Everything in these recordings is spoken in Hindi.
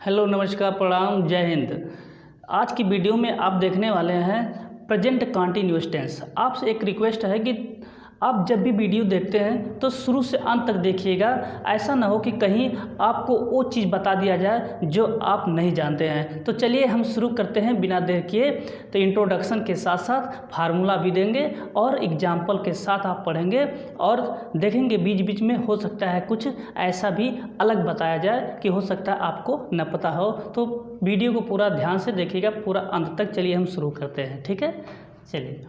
हेलो, नमस्कार, प्रणाम, जय हिंद। आज की वीडियो में आप देखने वाले हैं प्रेजेंट कंटिन्यूअस टेंस। आपसे एक रिक्वेस्ट है कि आप जब भी वीडियो देखते हैं तो शुरू से अंत तक देखिएगा। ऐसा ना हो कि कहीं आपको वो चीज़ बता दिया जाए जो आप नहीं जानते हैं। तो चलिए हम शुरू करते हैं बिना देर किए। तो इंट्रोडक्शन के साथ साथ फार्मूला भी देंगे और एग्जाम्पल के साथ आप पढ़ेंगे और देखेंगे बीच बीच में हो सकता है कुछ ऐसा भी अलग बताया जाए कि हो सकता है आपको न पता हो। तो वीडियो को पूरा ध्यान से देखिएगा, पूरा अंत तक। चलिए हम शुरू करते हैं, ठीक है। चलिए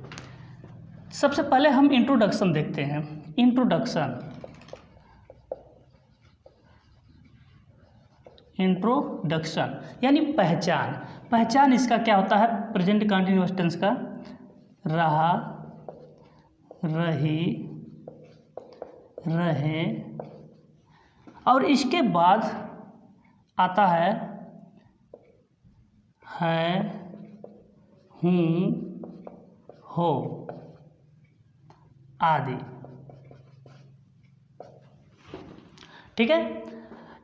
सबसे पहले हम इंट्रोडक्शन देखते हैं। इंट्रोडक्शन यानी पहचान इसका क्या होता है? प्रेजेंट कंटिन्यूअस टेंस का रहा, रही, रहे और इसके बाद आता है हूँ, हो आदि, ठीक है।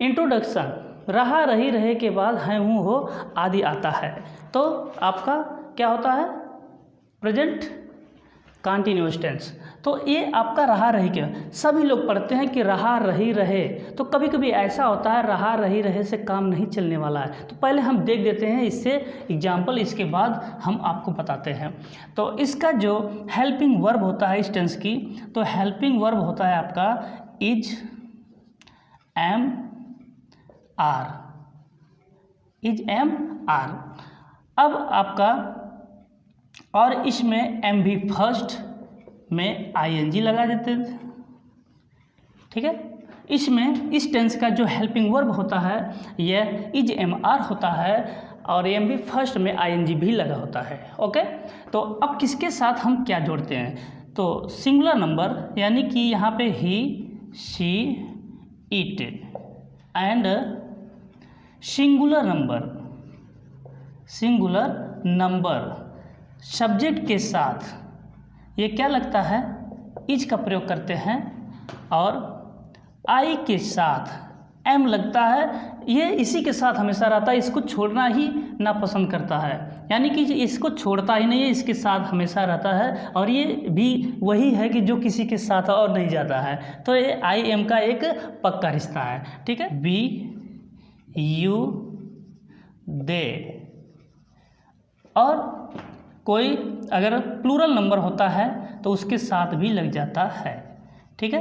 इंट्रोडक्शन रहा, रही, रहे के बाद है, हूँ, हो आदि आता है। तो आपका क्या होता है? Present continuous tense. तो ये आपका रहा, रही के सभी लोग पढ़ते हैं कि रहा, रही, रहे। तो कभी कभी ऐसा होता है रहा, रही, रहे से काम नहीं चलने वाला है। तो पहले हम देख देते हैं इससे एग्जाम्पल, इसके बाद हम आपको बताते हैं। तो इसका जो हेल्पिंग वर्ब होता है इस टेंस की, तो हेल्पिंग वर्ब होता है आपका is, am, are. Is, am, are. अब आपका और इसमें एम भी फर्स्ट में आईएनजी लगा देते थे, ठीक है। इसमें इस टेंस का जो हेल्पिंग वर्ब होता है यह इज, एम, आर होता है और एम भी फर्स्ट में आईएनजी भी लगा होता है, ओके। तो अब किसके साथ हम क्या जोड़ते हैं? तो सिंगुलर नंबर यानी कि यहाँ पे he, she, it and singular number subject के साथ ये क्या लगता है? इज का प्रयोग करते हैं और आई के साथ एम लगता है। ये इसी के साथ हमेशा रहता है, इसको छोड़ना ही नापसंद करता है, यानी कि इसको छोड़ता ही नहीं है, इसके साथ हमेशा रहता है। और ये भी वही है कि जो किसी के साथ और नहीं जाता है। तो ये आई एम का एक पक्का रिश्ता है, ठीक है। बी, यू, दे और कोई अगर प्लूरल नंबर होता है तो उसके साथ भी लग जाता है, ठीक है।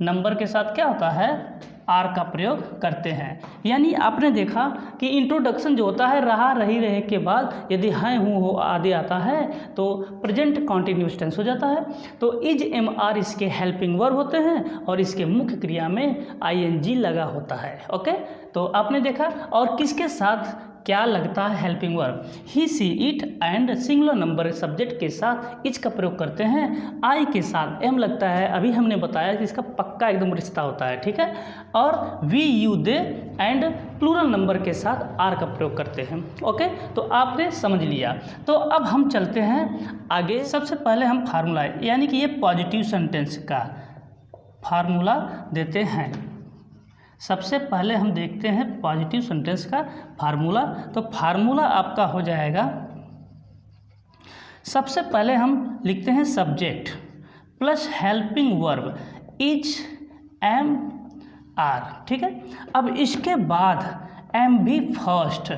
नंबर के साथ क्या होता है? आर का प्रयोग करते हैं। यानी आपने देखा कि इंट्रोडक्शन जो होता है रहा, रही, रहे के बाद यदि है, हूँ, हो आदि आता है तो प्रेजेंट कंटिन्यूअस टेंस हो जाता है। तो इज, एम, आर इसके हेल्पिंग वर्ब होते हैं और इसके मुख्य क्रिया में आईएनजी लगा होता है, ओके। तो आपने देखा। और किसके साथ क्या लगता है helping verb? He, she, it and singular number subject के साथ इज का प्रयोग करते हैं। आई के साथ एम लगता है, अभी हमने बताया कि इसका पक्का एकदम रिश्ता होता है, ठीक है। और we, you, they and plural number के साथ आर का प्रयोग करते हैं, ओके। तो आपने समझ लिया। तो अब हम चलते हैं आगे। सबसे पहले हम फार्मूला यानी कि ये पॉजिटिव सेंटेंस का फार्मूला देते हैं। सबसे पहले हम देखते हैं पॉजिटिव सेंटेंस का फार्मूला। तो फार्मूला आपका हो जाएगा, सबसे पहले हम लिखते हैं subject plus helping verb is, am, are, ठीक है। अब इसके बाद एम भी फर्स्ट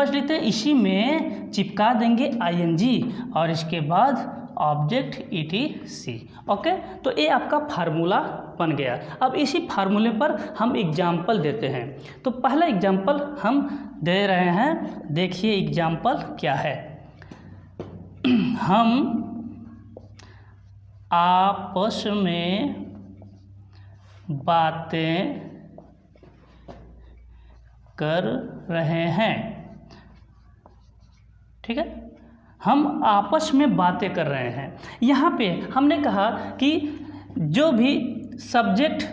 लिखते हैं, इसी में चिपका देंगे आईएनजी और इसके बाद ऑब्जेक्ट ईटीसी, ओके। तो ये आपका फार्मूला बन गया। अब इसी फार्मूले पर हम एग्जाम्पल देते हैं। तो पहला एग्जाम्पल हम दे रहे हैं, देखिए एग्जाम्पल क्या है। हम आपस में बातें कर रहे हैं, ठीक है। हम आपस में बातें कर रहे हैं। यहाँ पे हमने कहा कि जो भी सब्जेक्ट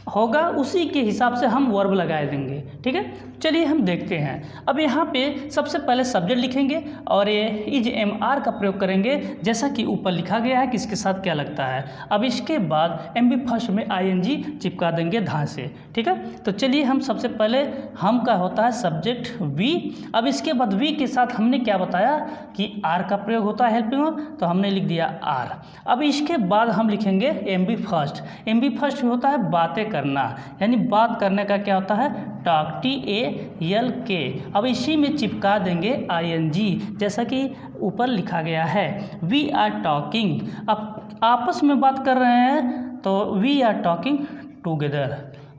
होगा उसी के हिसाब से हम वर्ब लगा देंगे। ठीक है, चलिए हम देखते हैं। अब यहाँ पे सबसे पहले सब्जेक्ट लिखेंगे और ये इज एम आर का प्रयोग करेंगे, जैसा कि ऊपर लिखा गया है कि इसके साथ क्या लगता है। अब इसके बाद एम बी फर्स्ट में आई एन जी चिपका देंगे धा से। ठीक है, तो चलिए हम सबसे पहले हम का होता है सब्जेक्ट वी। अब इसके बाद वी के साथ हमने क्या बताया कि आर का प्रयोग होता है हेल्पिंग वर्ब, तो हमने लिख दिया आर। अब इसके बाद हम लिखेंगे M B first. M B first में होता है बातें करना, यानी बात करने का क्या होता है टॉक, TALK। अब इसी में चिपका देंगे ING, जैसा कि ऊपर लिखा गया है वी आर टॉकिंग। अब आपस में बात कर रहे हैं तो वी आर टॉकिंग टुगेदर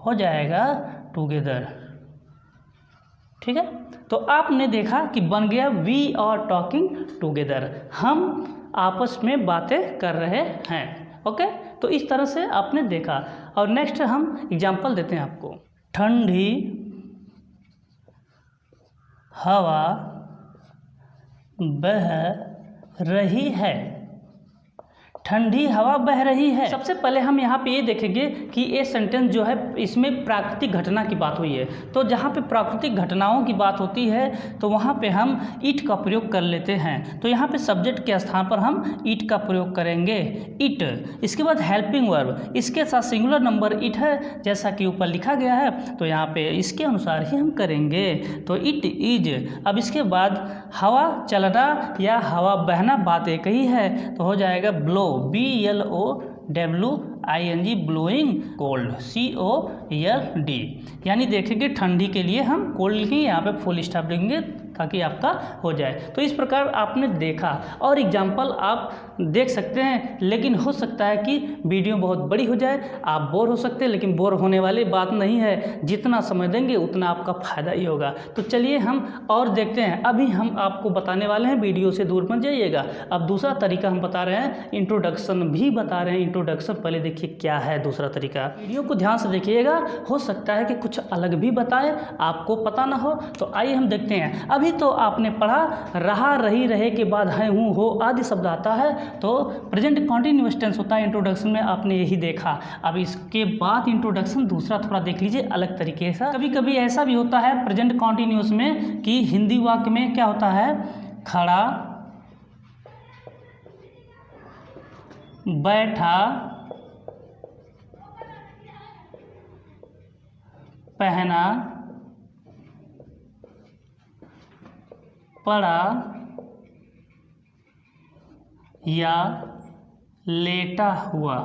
हो जाएगा टुगेदर। ठीक है, तो आपने देखा कि बन गया वी आर टॉकिंग टुगेदर, हम आपस में बातें कर रहे हैं। ओके, तो इस तरह से आपने देखा। और नेक्स्ट हम एग्जाम्पल देते हैं आपको। ठंडी हवा बह रही है, ठंडी हवा बह रही है। सबसे पहले हम यहाँ पे ये देखेंगे कि ये सेंटेंस जो है इसमें प्राकृतिक घटना की बात हुई है। तो जहाँ पे प्राकृतिक घटनाओं की बात होती है तो वहाँ पे हम इट का प्रयोग कर लेते हैं। तो यहाँ पे सब्जेक्ट के स्थान पर हम इट का प्रयोग करेंगे, इट। इसके बाद हेल्पिंग वर्ब, इसके साथ सिंगुलर नंबर इट है, जैसा कि ऊपर लिखा गया है, तो यहाँ पे इसके अनुसार ही हम करेंगे। तो इट इज। अब इसके बाद हवा चलना या हवा बहना बात एक ही है, तो हो जाएगा blow, BLOWING, blowing. Cold, COLD। यानी देखेंगे ठंडी के लिए हम कोल्ड लिखेंगे, यहाँ पे फुल स्टॉप लिखेंगे ताकि आपका हो जाए। तो इस प्रकार आपने देखा और एग्जाम्पल आप देख सकते हैं, लेकिन हो सकता है कि वीडियो बहुत बड़ी हो जाए, आप बोर हो सकते हैं, लेकिन बोर होने वाली बात नहीं है। जितना समय देंगे उतना आपका फ़ायदा ही होगा। तो चलिए हम और देखते हैं। अभी हम आपको बताने वाले हैं, वीडियो से दूर मत जाइएगा। अब दूसरा तरीका हम बता रहे हैं, इंट्रोडक्शन भी बता रहे हैं। इंट्रोडक्शन पहले देखिए क्या है दूसरा तरीका, वीडियो को ध्यान से देखिएगा, हो सकता है कि कुछ अलग भी बताए, आपको पता ना हो। तो आइए हम देखते हैं। अभी तो आपने पढ़ा रहा, रही, रहे के बाद है, हूँ, हो आदि शब्द आता है, तो प्रेजेंट कॉन्टिन्यूअस टेंस होता है। इंट्रोडक्शन में आपने यही देखा। अब इसके बाद इंट्रोडक्शन दूसरा थोड़ा देख लीजिए अलग तरीके से। कभी कभी ऐसा भी होता है प्रेजेंट कॉन्टिन्यूअस में कि हिंदी वाक्य में क्या होता है, खड़ा, बैठा, पहना, पड़ा या लेटा हुआ,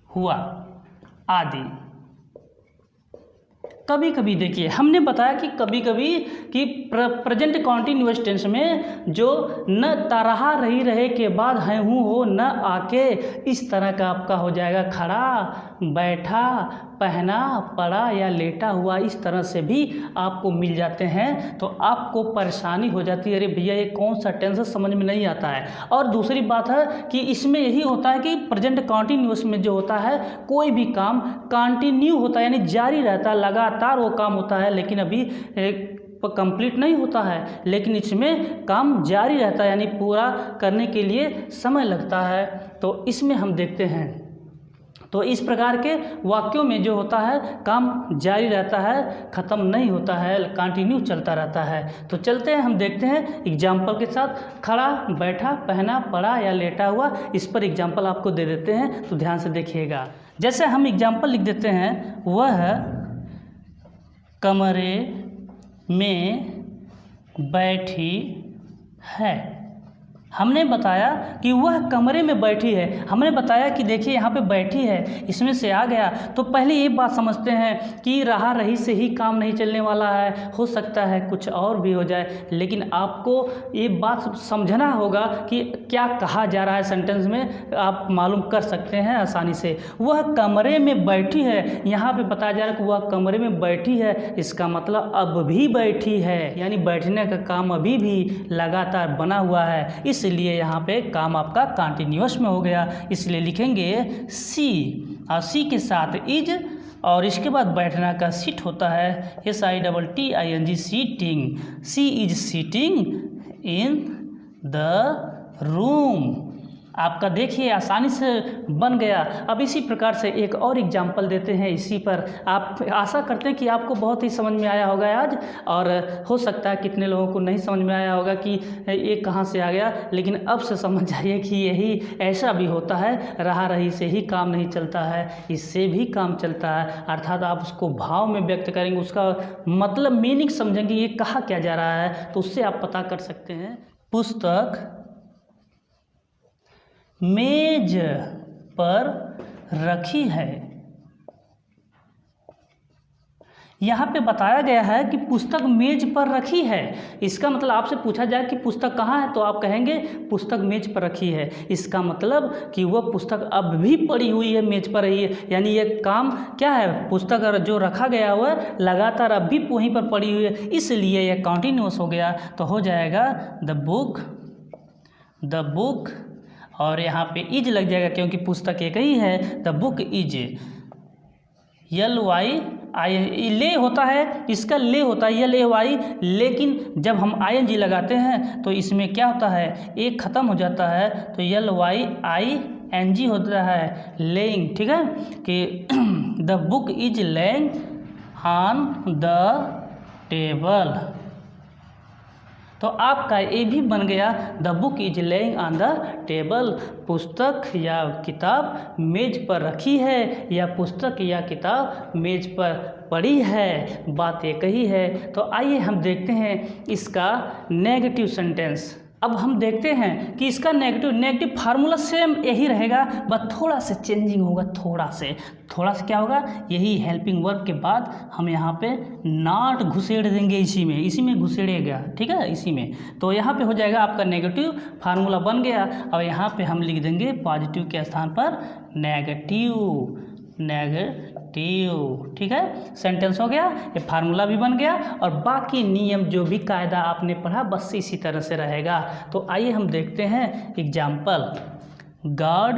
हुआ आदि। कभी कभी देखिए हमने बताया कि कभी कभी कि प्रेजेंट कॉन्टिन्यूअस टेंस में जो न रहा, रही, रहे के बाद है, हूँ, हो, न आके, इस तरह का आपका हो जाएगा खड़ा, बैठा, पहना, पड़ा या लेटा हुआ। इस तरह से भी आपको मिल जाते हैं, तो आपको परेशानी हो जाती है, अरे भैया ये कौन सा टेंस समझ में नहीं आता है। और दूसरी बात है कि इसमें यही होता है कि प्रेजेंट कॉन्टिन्यूअस में जो होता है कोई भी काम कंटिन्यू होता है, यानी जारी रहता है, लगातार वो काम होता है, लेकिन अभी कंप्लीट नहीं होता है, लेकिन इसमें काम जारी रहता है, यानी पूरा करने के लिए समय लगता है। तो इसमें हम देखते हैं, तो इस प्रकार के वाक्यों में जो होता है काम जारी रहता है, ख़त्म नहीं होता है, कंटिन्यू चलता रहता है। तो चलते हैं, हम देखते हैं एग्जाम्पल के साथ। खड़ा, बैठा, पहना, पड़ा या लेटा हुआ, इस पर एग्जाम्पल आपको दे देते हैं, तो ध्यान से देखिएगा। जैसे हम एग्जाम्पल लिख देते हैं, वह कमरे में बैठी है। हमने बताया कि वह कमरे में बैठी है, हमने बताया कि देखिए यहाँ पे बैठी है, इसमें से आ गया। तो पहले ये बात समझते हैं कि रहा, रही से ही काम नहीं चलने वाला है, हो सकता है कुछ और भी हो जाए, लेकिन आपको ये बात समझना होगा कि क्या कहा जा रहा है सेंटेंस में, आप मालूम कर सकते हैं आसानी से। वह कमरे में बैठी है, यहाँ पे बताया जा रहा है कि वह कमरे में बैठी है, इसका मतलब अब भी बैठी है, यानी बैठने का काम अभी भी लगातार बना हुआ है, इसलिए यहाँ पे काम आपका कंटिन्यूअस में हो गया। इसलिए लिखेंगे सी, और सी के साथ इज, और इसके बाद बैठना का सिट होता है SITTING, sitting. She is sitting in the room. आपका देखिए आसानी से बन गया। अब इसी प्रकार से एक और एग्जाम्पल देते हैं इसी पर। आप आशा करते हैं कि आपको बहुत ही समझ में आया होगा आज, और हो सकता है कितने लोगों को नहीं समझ में आया होगा कि ये कहाँ से आ गया, लेकिन अब से समझ जाइए कि यही ऐसा भी होता है। रहा रही से ही काम नहीं चलता है, इससे भी काम चलता है। अर्थात आप उसको भाव में व्यक्त करेंगे, उसका मतलब मीनिंग समझेंगे ये कहा क्या जा रहा है, तो उससे आप पता कर सकते हैं। पुस्तक मेज पर रखी है। यहाँ पे बताया गया है कि पुस्तक मेज पर रखी है। इसका मतलब आपसे पूछा जाए कि पुस्तक कहाँ है, तो आप कहेंगे पुस्तक मेज पर रखी है। इसका मतलब कि वह पुस्तक अब भी पड़ी हुई है, मेज पर रही है। यानी ये काम क्या है, पुस्तक जो रखा गया हुआ है लगातार अब भी वहीं पर पड़ी हुई है, इसलिए यह कॉन्टिन्यूअस हो गया। तो हो जाएगा द बुक, और यहाँ पे इज लग जाएगा क्योंकि पुस्तक एक ही है। द बुक इज LY ले होता है, इसका ले होता है LAY, लेकिन जब हम ING लगाते हैं तो इसमें क्या होता है, एक ख़त्म हो जाता है तो LYING होता है, लेइंग। ठीक है कि the book is laying on the table. तो आपका ये भी बन गया the book is laying on the table. पुस्तक या किताब मेज पर रखी है, या पुस्तक या किताब मेज पर पड़ी है, बात एक ही है। तो आइए हम देखते हैं इसका नेगेटिव सेंटेंस। अब हम देखते हैं कि इसका नेगेटिव फार्मूला सेम यही रहेगा, बस थोड़ा सा चेंजिंग होगा। थोड़ा से क्या होगा, यही हेल्पिंग वर्ब के बाद हम यहाँ पे नॉट घुसेड़ देंगे, इसी में घुसेड़ेगा। ठीक है, इसी में। तो यहाँ पे हो जाएगा आपका नेगेटिव फार्मूला बन गया। और यहाँ पे हम लिख देंगे पॉजिटिव के स्थान पर नेगेटिव। ठीक है, सेंटेंस हो गया, ये फार्मूला भी बन गया, और बाकी नियम जो भी कायदा आपने पढ़ा बस इसी तरह से रहेगा। तो आइए हम देखते हैं एग्जाम्पल। गार्ड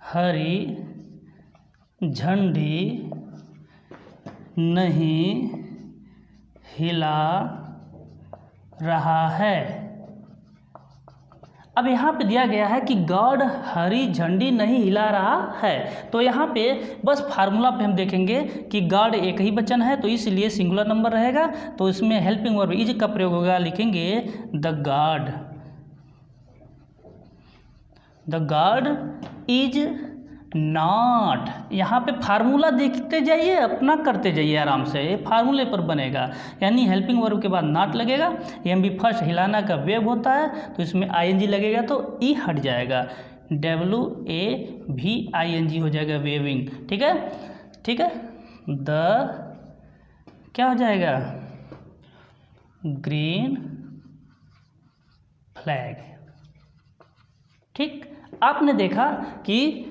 हरी झंडी नहीं हिला रहा है। अब यहाँ पे दिया गया है कि गार्ड हरी झंडी नहीं हिला रहा है। तो यहाँ पे बस फार्मूला पे हम देखेंगे कि गार्ड एक ही वचन है, तो इसलिए सिंगुलर नंबर रहेगा। तो इसमें हेल्पिंग वर्ब इज का प्रयोग होगा, लिखेंगे द गार्ड इज नॉट। यहाँ पे फार्मूला देखते जाइए, अपना करते जाइए आराम से, ये फार्मूले पर बनेगा। यानी हेल्पिंग वर्ब के बाद नॉट लगेगा, एम बी फर्स्ट हिलाना का वेब होता है, तो इसमें ING लगेगा तो ई हट जाएगा, WAVING हो जाएगा, वेविंग। ठीक है। द क्या हो जाएगा, ग्रीन फ्लैग। ठीक, आपने देखा कि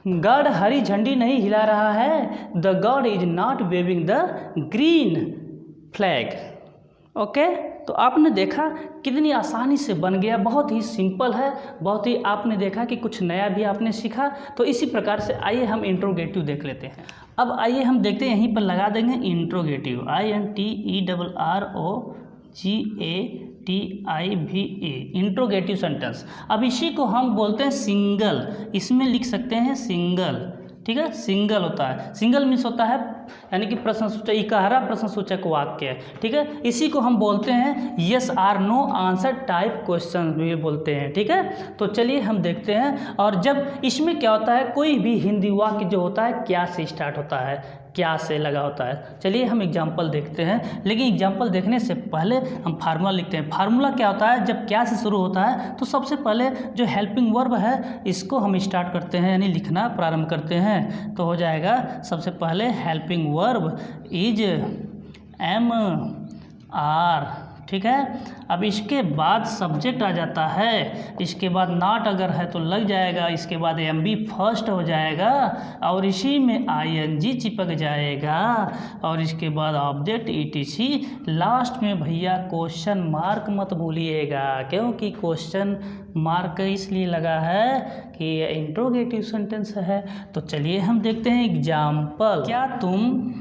गार्ड हरी झंडी नहीं हिला रहा है, the guard is not waving the green flag. Okay, तो आपने देखा कितनी आसानी से बन गया, बहुत ही सिंपल है, बहुत ही आपने देखा कि कुछ नया भी आपने सीखा। तो इसी प्रकार से आइए हम इंट्रोगेटिव देख लेते हैं। अब आइए हम देखते हैं, यहीं पर लगा देंगे इंट्रोगेटिव, INTERROGATIVA, इंट्रोगेटिव सेंटेंस। अब इसी को हम बोलते हैं सिंगल, इसमें लिख सकते हैं सिंगल। ठीक है, सिंगल होता है, सिंगल मीन्स होता है यानी कि प्रश्नसूचक, इकहरा प्रश्नसूचक वाक्य। ठीक है, इसी को हम बोलते हैं yes or no answer type question भी बोलते हैं। ठीक है, तो चलिए हम देखते हैं। और जब इसमें क्या होता है, कोई भी हिंदी वाक्य जो होता है क्या से स्टार्ट होता है, क्या से लगा होता है। चलिए हम एग्जाम्पल देखते हैं, लेकिन एग्जाम्पल देखने से पहले हम फार्मूला लिखते हैं। फार्मूला क्या होता है, जब क्या से शुरू होता है तो सबसे पहले जो हेल्पिंग वर्ब है इसको हम स्टार्ट करते हैं, यानी लिखना प्रारंभ करते हैं। तो हो जाएगा सबसे पहले हेल्पिंग वर्ब इज MR। ठीक है, अब इसके बाद सब्जेक्ट आ जाता है, इसके बाद नॉट अगर है तो लग जाएगा, इसके बाद MB फर्स्ट हो जाएगा, और इसी में ING चिपक जाएगा, और इसके बाद ऑब्जेक्ट ETC, लास्ट में भैया क्वेश्चन मार्क मत भूलिएगा, क्योंकि क्वेश्चन मार्क इसलिए लगा है कि ये इंट्रोगेटिव सेंटेंस है। तो चलिए हम देखते हैं एग्जाम्पल। क्या तुम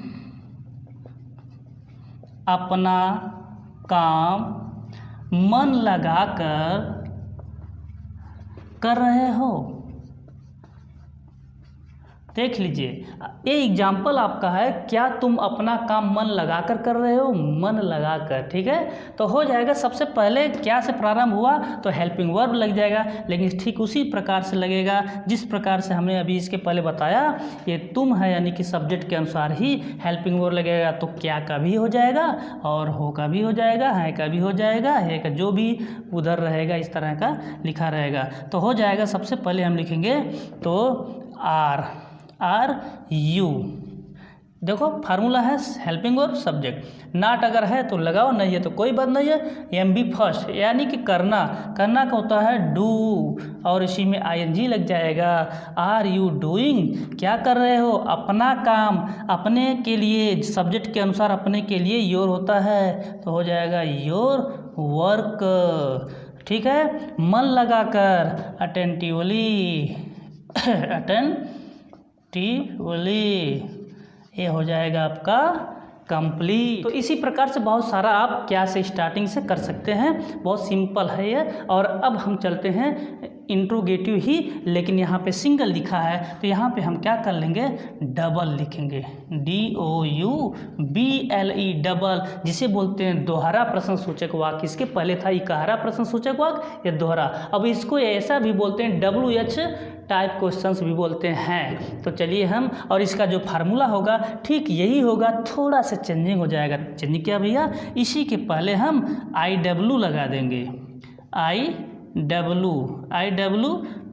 अपना काम मन लगाकर कर रहे हो। देख लीजिए, ये एग्जाम्पल आपका है, क्या तुम अपना काम मन लगाकर कर रहे हो, मन लगाकर, ठीक है। तो हो जाएगा, सबसे पहले क्या से प्रारंभ हुआ तो हेल्पिंग वर्ब लग जाएगा, लेकिन ठीक उसी प्रकार से लगेगा जिस प्रकार से हमने अभी इसके पहले बताया। ये तुम है यानी कि सब्जेक्ट के अनुसार ही हेल्पिंग वर्ब लगेगा, तो क्या का भी हो जाएगा और हो का भी हो जाएगा, है का भी हो जाएगा, है का जो भी उधर रहेगा इस तरह का लिखा रहेगा। तो हो जाएगा, सबसे पहले हम लिखेंगे तो आर यू। देखो फार्मूला है हेल्पिंग वर्ब सब्जेक्ट, नॉट अगर है तो लगाओ, नहीं है तो कोई बात नहीं है। एम बी फर्स्ट यानी कि करना का होता है डू, और इसी में आईएनजी लग जाएगा। आर यू डूइंग, क्या कर रहे हो, अपना काम, अपने के लिए, सब्जेक्ट के अनुसार अपने के लिए योर होता है, तो हो जाएगा योर वर्क, ठीक है। मन लगाकर अटेंटिवली ये हो जाएगा आपका कंप्लीट। तो इसी प्रकार से बहुत सारा आप क्या से स्टार्टिंग से कर सकते हैं, बहुत सिंपल है ये। और अब हम चलते हैं इंट्रोगेटिव ही, लेकिन यहाँ पे सिंगल लिखा है तो यहाँ पे हम क्या कर लेंगे, डबल लिखेंगे, DOUBLE डबल, जिसे बोलते हैं दोहरा प्रश्नसूचक वाक्य। इसके पहले था इकहरा प्रश्नसूचक वाक्य, ये दोहरा। अब इसको ऐसा भी बोलते हैं WH टाइप क्वेश्चंस भी बोलते हैं। तो चलिए हम, और इसका जो फार्मूला होगा ठीक यही होगा, थोड़ा सा चेंजिंग हो जाएगा। चेंजिंग क्या भैया, इसी के पहले हम IW लगा देंगे, IW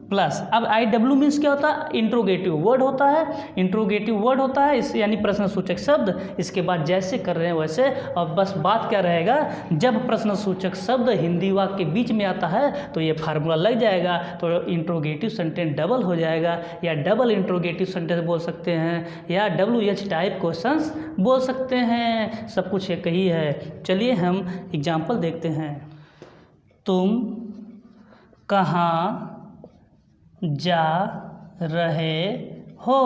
प्लस। अब IW मीन्स क्या होता है, इंट्रोगेटिव वर्ड होता है, इंट्रोगेटिव वर्ड होता है इस यानी प्रश्नसूचक शब्द। इसके बाद जैसे कर रहे हैं वैसे, और बस बात क्या रहेगा, जब प्रश्नसूचक शब्द हिंदी वाक्य के बीच में आता है तो ये फार्मूला लग जाएगा, तो इंट्रोगेटिव सेंटेंस डबल हो जाएगा, या डबल इंट्रोगेटिव सेंटेंस बोल सकते हैं, या WH टाइप क्वेश्चंस बोल सकते हैं, सब कुछ एक ही है। चलिए हम एग्जाम्पल देखते हैं। तुम कहाँ जा रहे हो,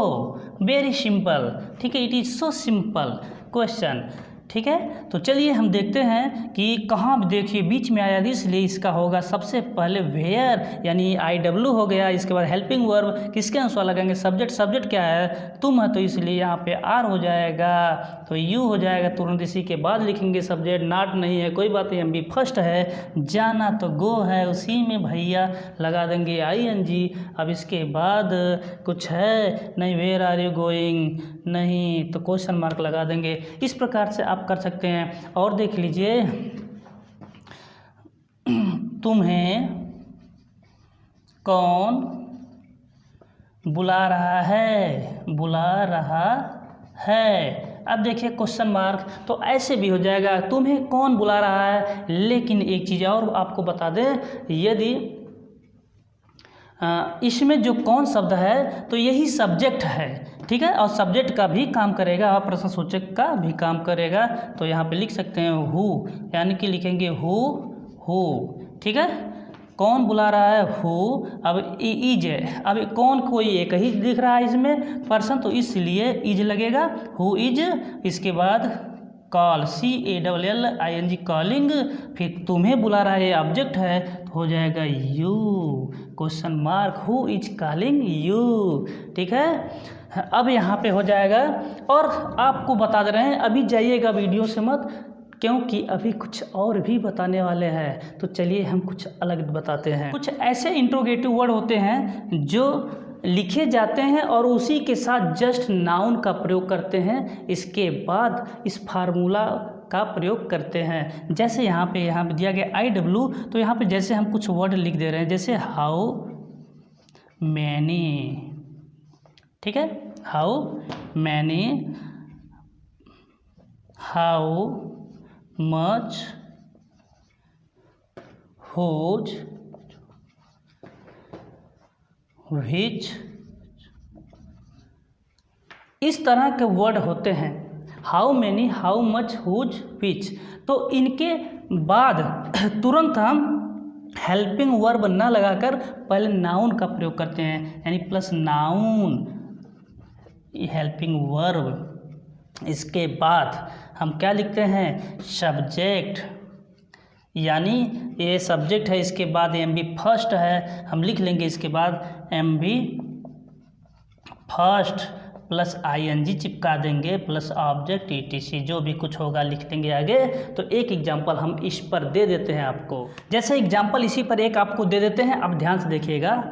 वेरी सिंपल, ठीक है, it is so simple question, ठीक है। तो चलिए हम देखते हैं कि कहाँ, देखिए बीच में आया इसलिए इसका होगा सबसे पहले वेयर, यानी IW हो गया। इसके बाद हेल्पिंग वर्ब किसके अनुसार लगाएंगे, सब्जेक्ट क्या है, तुम है, तो इसलिए यहाँ पे R हो जाएगा, तो U हो जाएगा तुरंत। इसी के बाद लिखेंगे सब्जेक्ट, नॉट नहीं है कोई बात नहीं, MB फर्स्ट है, जाना तो गो है, उसी में भैया लगा देंगे ING। अब इसके बाद कुछ है नहीं, वेयर आर यू गोइंग, नहीं तो क्वेश्चन मार्क लगा देंगे। इस प्रकार से आप कर सकते हैं। और देख लीजिए, तुम्हें कौन बुला रहा है, अब देखिए क्वेश्चन मार्क, तो ऐसे भी हो जाएगा, तुम्हें कौन बुला रहा है। लेकिन एक चीज़ और आपको बता दें, यदि इसमें जो कौन शब्द है तो यही सब्जेक्ट है, ठीक है, और सब्जेक्ट का भी काम करेगा और प्रश्नसूचक का भी काम करेगा। तो यहाँ पे लिख सकते हैं हु, यानी कि लिखेंगे हु, ठीक है, कौन बुला रहा है, हु। अब इज, अब कौन कोई एक ही दिख रहा है इसमें पर्सन, तो इसलिए इज लगेगा, हु इज। इसके बाद कॉल, CALLING कॉलिंग, फिर तुम्हें बुला रहा है ऑब्जेक्ट है, तो हो जाएगा you, question mark, who is calling you, ठीक है। अब यहाँ पे हो जाएगा। और आपको बता दे रहे हैं, अभी जाइएगा वीडियो से मत, क्योंकि अभी कुछ और भी बताने वाले हैं। तो चलिए हम कुछ अलग बताते हैं। कुछ ऐसे इंट्रोगेटिव वर्ड होते हैं जो लिखे जाते हैं और उसी के साथ जस्ट नाउन का प्रयोग करते हैं, इसके बाद इस फार्मूला का प्रयोग करते हैं। जैसे यहाँ पे दिया गया IW, तो यहाँ पे जैसे हम कुछ वर्ड लिख दे रहे हैं, जैसे हाउ मैनी, ठीक है, how many, how much, whose, which, इस तरह के वर्ड होते हैं। How many, how much, whose, which. तो इनके बाद तुरंत हम हेल्पिंग वर्ब न लगाकर पहले नाउन का प्रयोग करते हैं, यानी प्लस नाउन, हेल्पिंग वर्ब। इसके बाद हम क्या लिखते हैं, सब्जेक्ट, यानी ये सब्जेक्ट है, इसके बाद एम बी फर्स्ट है, हम लिख लेंगे इसके बाद M B first plus ING चिपका देंगे प्लस ऑब्जेक्ट ETC, जो भी कुछ होगा लिख लेंगे आगे। तो एक एग्जांपल हम इस पर दे देते हैं आपको, जैसे एग्जांपल इसी पर एक आपको दे देते हैं। अब ध्यान से देखिएगा,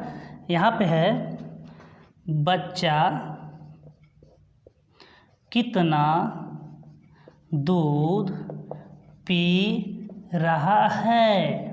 यहाँ पे है बच्चा कितना दूध पी रहा है।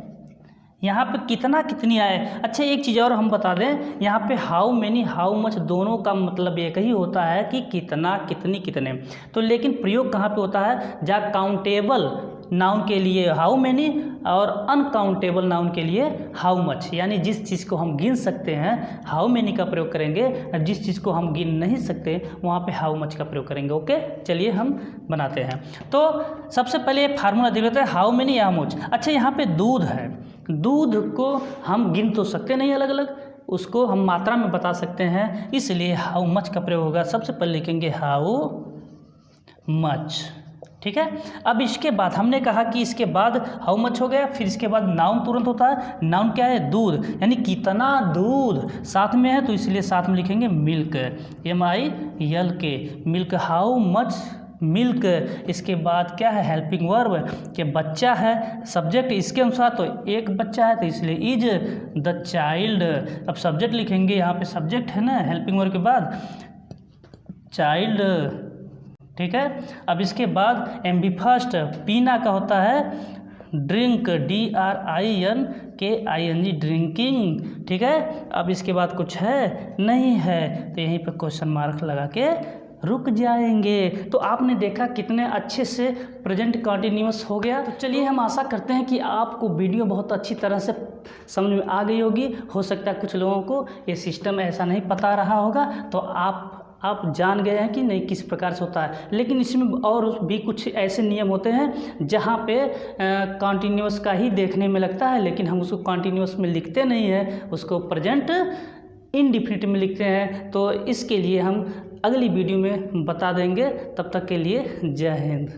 यहाँ पे कितना कितनी आए। अच्छा एक चीज़ और हम बता दें, यहाँ पे हाउ मैनी हाउ मच दोनों का मतलब एक ही होता है कि कितना कितनी कितने। तो लेकिन प्रयोग कहाँ पे होता है, जहाँ काउंटेबल नाउन के लिए हाउ मैनी और अनकाउंटेबल नाउन के लिए हाउ मच, यानी जिस चीज़ को हम गिन सकते हैं हाउ मैनी का प्रयोग करेंगे, और जिस चीज़ को हम गिन नहीं सकते वहाँ पे हाउ मच का प्रयोग करेंगे। ओके, चलिए हम बनाते हैं। तो सबसे पहले फार्मूला देख लेते हैं, हाउ मैनी हाउ मच। अच्छा यहाँ पे दूध है, दूध को हम गिन तो सकते नहीं अलग अलग, उसको हम मात्रा में बता सकते हैं, इसलिए हाउ मच का प्रयोग होगा। सबसे पहले लिखेंगे हाउ मच, ठीक है। अब इसके बाद हमने कहा कि इसके बाद हाउ मच हो गया, फिर इसके बाद नाउन तुरंत होता है। नाउन क्या है, दूध, यानी कितना दूध साथ में है तो इसलिए साथ में लिखेंगे milk, MILK, milk, how much milk. इसके बाद क्या है, हेल्पिंग वर्ब कि बच्चा है, सब्जेक्ट इसके अनुसार तो एक बच्चा है तो इसलिए इज द चाइल्ड। अब सब्जेक्ट लिखेंगे, यहाँ पे सब्जेक्ट है ना, हेल्पिंग वर्ब के बाद चाइल्ड, ठीक है। अब इसके बाद एम बी फर्स्ट, पीना का होता है ड्रिंक, DRINKING, ड्रिंकिंग, ठीक है। अब इसके बाद कुछ है नहीं है तो यहीं पर क्वेश्चन मार्क लगा के रुक जाएंगे। तो आपने देखा कितने अच्छे से प्रेजेंट कंटिन्यूअस हो गया। तो चलिए हम आशा करते हैं कि आपको वीडियो बहुत अच्छी तरह से समझ में आ गई होगी। हो सकता है कुछ लोगों को ये सिस्टम ऐसा नहीं पता रहा होगा, तो आप जान गए हैं कि नहीं किस प्रकार से होता है। लेकिन इसमें और भी कुछ ऐसे नियम होते हैं जहाँ पे कंटिन्यूअस का ही देखने में लगता है, लेकिन हम उसको कंटिन्यूअस में लिखते नहीं हैं, उसको प्रेजेंट इंडिफिनिट में लिखते हैं। तो इसके लिए हम अगली वीडियो में बता देंगे। तब तक के लिए जय हिंद।